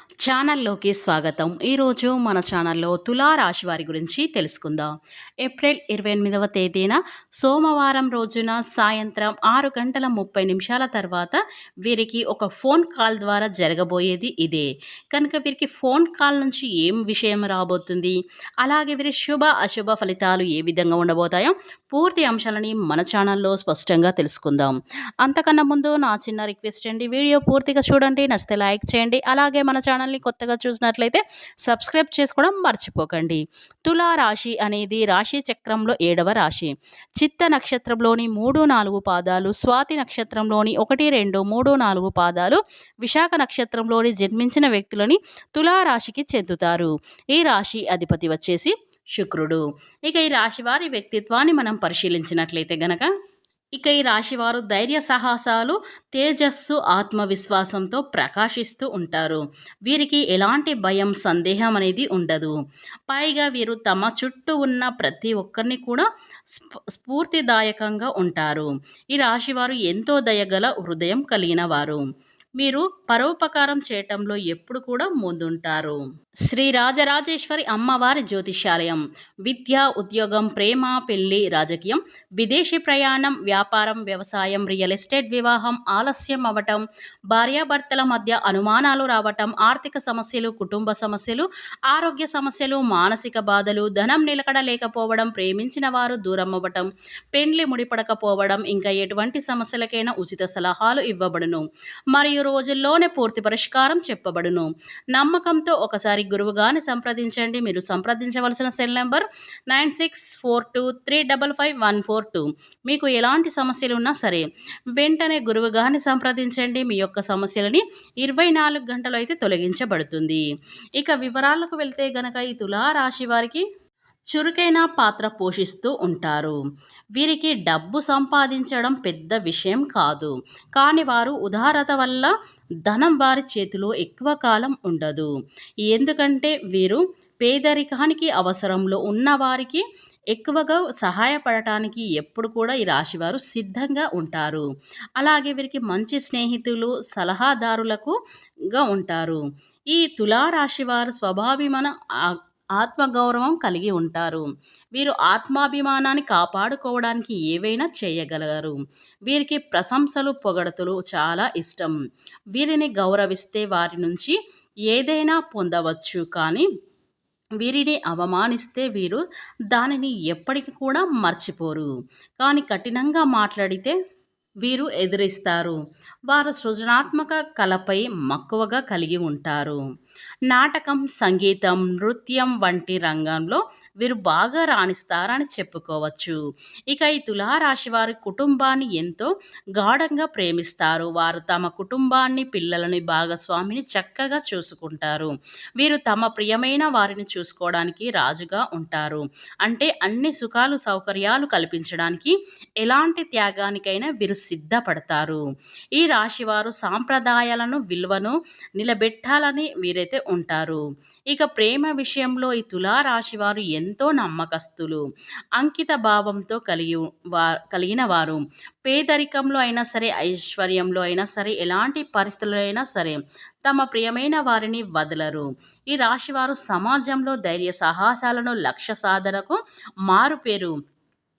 ఛానల్లోకి స్వాగతం. ఈరోజు మన ఛానల్లో తులా రాశి వారి గురించి తెలుసుకుందాం. ఏప్రిల్ 28వ తేదీన సోమవారం రోజున సాయంత్రం 6:30 తర్వాత వీరికి ఒక ఫోన్ కాల్ ద్వారా జరగబోయేది ఇదే. కనుక వీరికి ఫోన్ కాల్ నుంచి ఏం విషయం రాబోతుంది, అలాగే వీరి శుభ అశుభ ఫలితాలు ఏ విధంగా ఉండబోతాయో పూర్తి అంశాలని మన ఛానల్లో స్పష్టంగా తెలుసుకుందాం. అంతకన్నా ముందు నా చిన్న రిక్వెస్ట్ అండి, వీడియో పూర్తిగా చూడండి, నచ్చితే లైక్ చేయండి, అలాగే మన ఛానల్ని కొత్తగా చూసినట్లయితే సబ్స్క్రైబ్ చేసుకోవడం మర్చిపోకండి. తులా రాశి అనేది రాశి చక్రంలో 7వ రాశి. చిత్త నక్షత్రంలోని 3-4 పాదాలు, స్వాతి నక్షత్రంలోని 1-2-3-4 పాదాలు, విశాఖ నక్షత్రంలోని జన్మించిన వ్యక్తులని తులా రాశికి చెందుతారు. ఈ రాశి అధిపతి వచ్చేసి శుక్రుడు. ఇక ఈ రాశి వారి వ్యక్తిత్వాన్ని మనం పరిశీలించినట్లయితే గనక ఈ రాశివారు ధైర్య సాహసాలు, తేజస్సు, ఆత్మవిశ్వాసంతో ప్రకాశిస్తూ ఉంటారు. వీరికి ఎలాంటి భయం, సందేహం అనేది ఉండదు. పైగా వీరు తమ చుట్టూ ఉన్న ప్రతి ఒక్కరిని కూడా స్ఫూర్తిదాయకంగా ఉంటారు. ఈ రాశివారు ఎంతో దయగల హృదయం కలిగిన వారు. మీరు పరోపకారం చేయటంలో ఎప్పుడు కూడా ముందుంటారు. శ్రీ రాజరాజేశ్వరి అమ్మవారి జ్యోతిష్యాలయం. విద్య, ఉద్యోగం, ప్రేమ, పెళ్లి, రాజకీయం, విదేశీ ప్రయాణం, వ్యాపారం, వ్యవసాయం, రియల్ ఎస్టేట్, వివాహం ఆలస్యం అవ్వటం, భార్యాభర్తల మధ్య అనుమానాలు రావటం, ఆర్థిక సమస్యలు, కుటుంబ సమస్యలు, ఆరోగ్య సమస్యలు, మానసిక బాధలు, ధనం నిలకడ లేకపోవడం, ప్రేమించిన వారు దూరం అవ్వటం, పెండ్లి ముడిపడకపోవడం, ఇంకా ఎటువంటి సమస్యలకైనా ఉచిత సలహాలు ఇవ్వబడును మరియు రోజుల్లోనే పూర్తి పరిష్కారం చెప్పబడును. నమ్మకంతో ఒకసారి గురువుగారిని సంప్రదించండి. మీరు సంప్రదించవలసిన సెల్ నెంబర్ 9642355142. మీకు ఎలాంటి సమస్యలు ఉన్నా సరే వెంటనే గురువుగారిని సంప్రదించండి. మీ యొక్క సమస్యలని 24 గంటలు అయితే తొలగించబడుతుంది. ఇక వివరాలకు వెళ్తే గనక ఈ తులా రాశి వారికి చురుకైన పాత్ర పోషిస్తూ ఉంటారు. వీరికి డబ్బు సంపాదించడం పెద్ద విషయం కాదు, కానీ వారు ఉదారత వల్ల ధనం వారి చేతిలో ఎక్కువ కాలం ఉండదు. ఎందుకంటే వీరు పేదరికానికి, అవసరంలో ఉన్నవారికి ఎక్కువగా సహాయపడటానికి ఎప్పుడు కూడా ఈ రాశివారు సిద్ధంగా ఉంటారు. అలాగే వీరికి మంచి స్నేహితులు, సలహాదారులకుగా ఉంటారు. ఈ తులారాశి వారు స్వభావిమాన ఆత్మగౌరవం కలిగి ఉంటారు. వీరు ఆత్మాభిమానాన్ని కాపాడుకోవడానికి ఏవైనా చేయగలరు. వీరికి ప్రశంసలు, పొగడతలు చాలా ఇష్టం. వీరిని గౌరవిస్తే వారి నుంచి ఏదైనా పొందవచ్చు, కానీ వీరిని అవమానిస్తే వీరు దానిని ఎప్పటికీ కూడా మర్చిపోరు. కానీ కఠినంగా మాట్లాడితే వీరు ఎదిరిస్తారు. వారు సృజనాత్మక కళపై మక్కువగా కలిగి ఉంటారు. నాటకం, సంగీతం, నృత్యం వంటి రంగంలో వీరు బాగా రాణిస్తారని చెప్పుకోవచ్చు. ఇక ఈ తులారాశి వారి కుటుంబాన్ని ఎంతో గాఢంగా ప్రేమిస్తారు. వారు తమ కుటుంబాన్ని, పిల్లలని, భాగస్వామిని చక్కగా చూసుకుంటారు. వీరు తమ ప్రియమైన వారిని చూసుకోవడానికి రాజుగా ఉంటారు. అంటే అన్ని సుఖాలు, సౌకర్యాలు కల్పించడానికి ఎలాంటి త్యాగానికైనా వీరు సిద్ధపడతారు. ఈ రాశివారు సాంప్రదాయాలను, విలువను నిలబెట్టాలని వీరైతే ఉంటారు. ఇక ప్రేమ విషయంలో ఈ తులారాశివారు ఎంతో నమ్మకస్తులు, అంకిత భావంతో కలిగిన వారు. పేదరికంలో అయినా సరే, ఐశ్వర్యంలో అయినా సరే, ఎలాంటి పరిస్థితుల్లో అయినా సరే తమ ప్రియమైన వారిని వదలరు. ఈ రాశివారు సమాజంలో ధైర్య సాహసాలను, లక్ష్య సాధనకు మారుపేరు.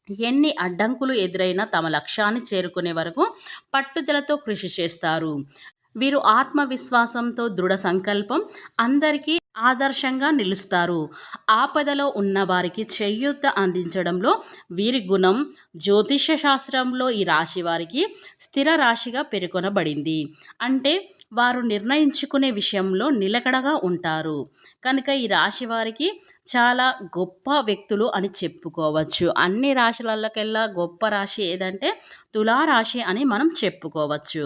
ఎన్ని అడ్డంకులు ఎదురైనా తమ లక్ష్యాన్ని చేరుకునే వరకు పట్టుదలతో కృషి చేస్తారు. వీరు ఆత్మవిశ్వాసంతో, దృఢ సంకల్పం, అందరికీ ఆదర్శంగా నిలుస్తారు. ఆపదలో ఉన్న వారికి చేయూత అందించడంలో వీరి గుణం జ్యోతిష్య శాస్త్రంలో ఈ రాశి వారికి స్థిర రాశిగా పేర్కొనబడింది. అంటే వారు నిర్ణయించుకునే విషయంలో నిలకడగా ఉంటారు. కనుక ఈ రాశి వారికి చాలా గొప్ప వ్యక్తులు అని చెప్పుకోవచ్చు. అన్ని రాశులకెల్లా గొప్ప రాశి ఏదంటే తులారాశి అని మనం చెప్పుకోవచ్చు.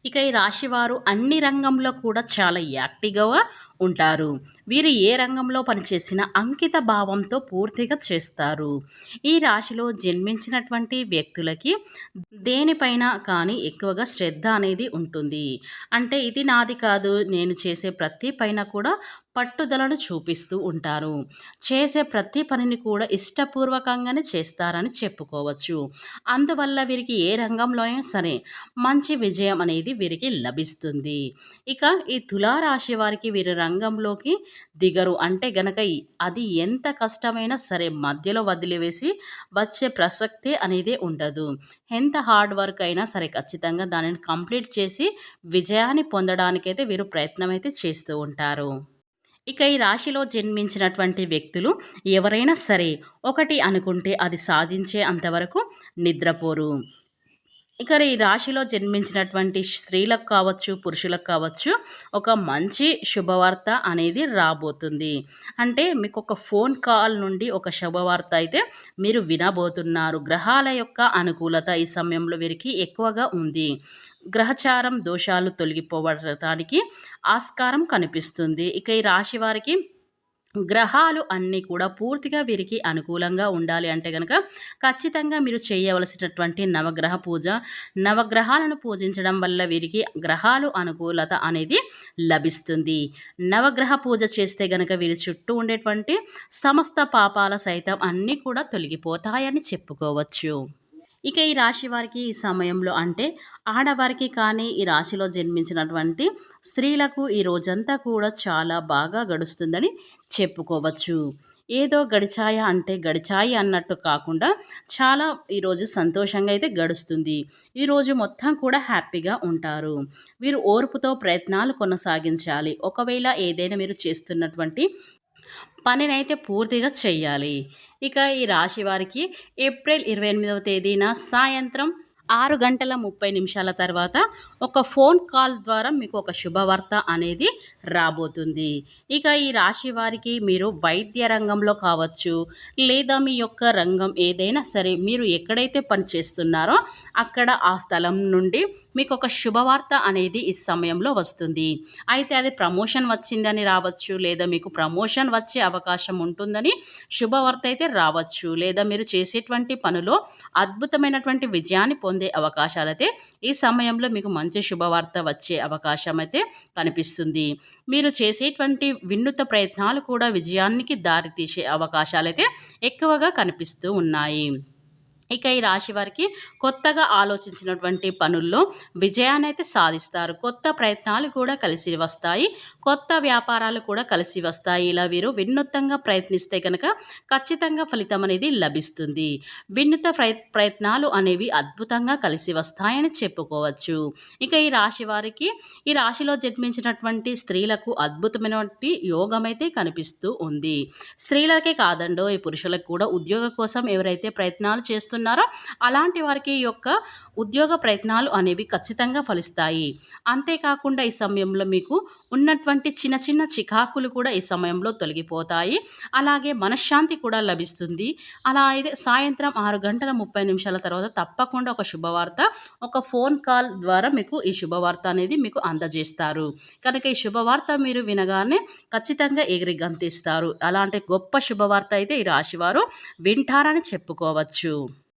ఇక ఈ రాశివారు అన్ని రంగంలో కూడా చాలా యాక్టివ్గా ఉంటారు. వీరు ఏ రంగంలో పనిచేసినా అంకిత భావంతో పూర్తిగా చేస్తారు. ఈ రాశిలో జన్మించినటువంటి వ్యక్తులకి దేనిపైన కానీ ఎక్కువగా శ్రద్ధ అనేది ఉంటుంది. అంటే ఇది నాది కాదు, నేను చేసే ప్రతి పైన కూడా పట్టుదలను చూపిస్తూ ఉంటారు. చేసే ప్రతి పనిని కూడా ఇష్టపూర్వకంగానే చేస్తారని చెప్పుకోవచ్చు. అందువల్ల వీరికి ఏ రంగంలో అయినా సరే మంచి విజయం అనేది వీరికి లభిస్తుంది. ఇక ఈ తులారాశి వారికి వీరి రంగంలోకి దిగరు అంటే గనక అది ఎంత కష్టమైనా సరే మధ్యలో వదిలివేసి వచ్చే ప్రసక్తే అనేది ఉండదు. ఎంత హార్డ్ వర్క్ అయినా సరే ఖచ్చితంగా దానిని కంప్లీట్ చేసి విజయాన్ని పొందడానికైతే వీరు ప్రయత్నం అయితే చేస్తూ ఉంటారు. ఇక ఈ రాశిలో జన్మించినటువంటి వ్యక్తులు ఎవరైనా సరే ఒకటి అనుకుంటే అది సాధించే అంతవరకు నిద్రపోరు. ఇక ఈ రాశిలో జన్మించినటువంటి స్త్రీలకు కావచ్చు, పురుషులకు కావచ్చు, ఒక మంచి శుభవార్త అనేది రాబోతుంది. అంటే మీకు ఒక ఫోన్ కాల్ నుండి ఒక శుభవార్త అయితే మీరు వినబోతున్నారు. గ్రహాల యొక్క అనుకూలత ఈ సమయంలో వీరికి ఎక్కువగా ఉంది. గ్రహచారం దోషాలు తొలగిపోవడానికి ఆస్కారం కనిపిస్తుంది. ఇక ఈ రాశి వారికి గ్రహాలు అన్నీ కూడా పూర్తిగా వీరికి అనుకూలంగా ఉండాలి అంటే గనక ఖచ్చితంగా మీరు చేయవలసినటువంటి నవగ్రహ పూజ, నవగ్రహాలను పూజించడం వల్ల వీరికి గ్రహాలు అనుకూలత అనేది లభిస్తుంది. నవగ్రహ పూజ చేస్తే గనక వీరి చుట్టూ ఉండేటువంటి సమస్త పాపాల సైతం అన్నీ కూడా తొలగిపోతాయని చెప్పుకోవచ్చు. ఇక ఈ రాశి వారికి ఈ సమయంలో అంటే ఆడవారికి కానీ ఈ రాశిలో జన్మించినటువంటి స్త్రీలకు ఈ రోజంతా కూడా చాలా బాగా గడుస్తుందని చెప్పుకోవచ్చు. ఏదో గడిచాయ అంటే గడిచాయి అన్నట్టు కాకుండా చాలా ఈరోజు సంతోషంగా అయితే గడుస్తుంది. ఈరోజు మొత్తం కూడా హ్యాపీగా ఉంటారు. వీరు ఓర్పుతో ప్రయత్నాలు కొనసాగించాలి. ఒకవేళ ఏదైనా మీరు చేస్తున్నటువంటి పనినైతే పూర్తిగా చెయ్యాలి. ఇక ఈ రాశి వారికి ఏప్రిల్ 28వ తేదీన సాయంత్రం 6:30 తర్వాత ఒక ఫోన్ కాల్ ద్వారా మీకు ఒక శుభవార్త అనేది రాబోతుంది. ఇక ఈ రాశి వారికి మీరు వైద్య రంగంలో కావచ్చు, లేదా మీ యొక్క రంగం ఏదైనా సరే మీరు ఎక్కడైతే పని చేస్తున్నారో అక్కడ ఆ స్థలం నుండి మీకు ఒక శుభవార్త అనేది ఈ సమయంలో వస్తుంది. అయితే అది ప్రమోషన్ వచ్చిందని రావచ్చు, లేదా మీకు ప్రమోషన్ వచ్చే అవకాశం ఉంటుందని శుభవార్త అయితే రావచ్చు, లేదా మీరు చేసేటువంటి పనిలో అద్భుతమైనటువంటి విజయాన్ని పొందే అవకాశాలైతే ఈ సమయంలో మీకు మంచి శుభవార్త వచ్చే అవకాశం అయితే కనిపిస్తుంది. మీరు చేసేటువంటి వినూత్న ప్రయత్నాలు కూడా విజయానికి దారితీసే అవకాశాలైతే ఎక్కువగా కనిపిస్తూ ఉన్నాయి. ఇక ఈ రాశి వారికి కొత్తగా ఆలోచించినటువంటి పనుల్లో విజయాన్ని అయితే సాధిస్తారు. కొత్త ప్రయత్నాలు కూడా కలిసి వస్తాయి. కొత్త వ్యాపారాలు కూడా కలిసి వస్తాయి. ఇలా వీరు వినూత్నంగా ప్రయత్నిస్తే కనుక ఖచ్చితంగా ఫలితం అనేది లభిస్తుంది. వినూత్న ప్రయత్నాలు అనేవి అద్భుతంగా కలిసి వస్తాయని చెప్పుకోవచ్చు. ఇక ఈ రాశి వారికి ఈ రాశిలో జన్మించినటువంటి స్త్రీలకు అద్భుతమైనటువంటి యోగం అయితే కనిపిస్తూ ఉంది. స్త్రీలకే కాదండో ఈ పురుషులకు కూడా ఉద్యోగ కోసం ఎవరైతే ప్రయత్నాలు చేస్తున్నారో అలాంటి వారికి యొక్క ఉద్యోగ ప్రయత్నాలు అనేవి ఖచ్చితంగా ఫలిస్తాయి. అంతేకాకుండా ఈ సమయంలో మీకు ఉన్నటువంటి చిన్న చిన్న చికాకులు కూడా ఈ సమయంలో తొలగిపోతాయి. అలాగే మనశ్శాంతి కూడా లభిస్తుంది. అలా అయితే సాయంత్రం 6:30 తర్వాత తప్పకుండా ఒక శుభవార్త ఒక ఫోన్ కాల్ ద్వారా మీకు ఈ శుభవార్త అనేది మీకు అందజేస్తారు. కనుక ఈ శుభవార్త మీరు వినగానే ఖచ్చితంగా ఎగిరి గంతిస్తారు. అలాంటి గొప్ప శుభవార్త అయితే ఈ రాశివారు వింటారని చెప్పుకోవచ్చు.